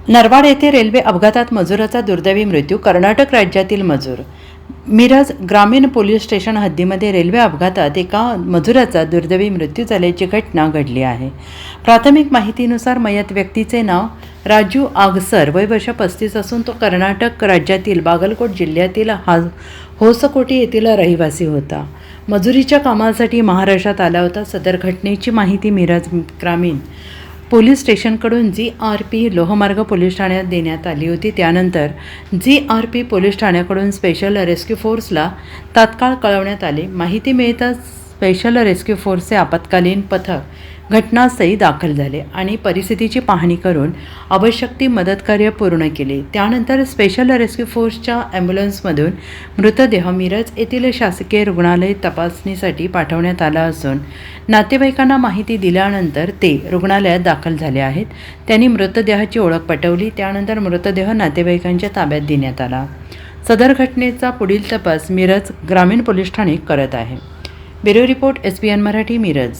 नरवाड येथे रेल्वे अपघातात मजुराचा दुर्दैवी मृत्यू. कर्नाटक राज्यातील मजूर. मिरज ग्रामीण पोलीस स्टेशन हद्दीमध्ये रेल्वे अपघातात एका मजुराचा दुर्दैवी मृत्यू झाल्याची घटना घडली आहे. प्राथमिक माहितीनुसार मयत व्यक्तीचे नाव राजू आगसर, वय वर्ष 35 असून तो कर्नाटक राज्यातील बागलकोट जिल्ह्यातील होसकोटी येथील रहिवासी होता. मजुरीच्या कामासाठी महाराष्ट्रात आला होता. सदर घटनेची माहिती मिरज ग्रामीण पोलीस स्टेशनकडून GRP लोहमार्ग पोलीस ठाण्यात देण्यात आली होती. त्यानंतर GRP पोलीस ठाण्याकडून स्पेशल रेस्क्यू फोर्सला तात्काळ कळवण्यात आले. माहिती मिळताच स्पेशल रेस्क्यू फोर्सचे आपत्कालीन पथक घटनास्थळी दाखल झाले आणि परिस्थितीची पाहणी करून आवश्यक ती मदतकार्य पूर्ण केले. त्यानंतर स्पेशल रेस्क्यू फोर्सच्या ॲम्ब्युलन्समधून मृतदेह मिरज येथील शासकीय रुग्णालय तपासणीसाठी पाठवण्यात आला असून नातेवाईकांना माहिती दिल्यानंतर ते रुग्णालयात दाखल झाले आहेत. त्यांनी मृतदेहाची ओळख पटवली. त्यानंतर मृतदेह नातेवाईकांच्या ताब्यात देण्यात आला. सदर घटनेचा पुढील तपास मिरज ग्रामीण पोलीस ठाणे करत आहे. Bureau report SBN Marathi, Miraj.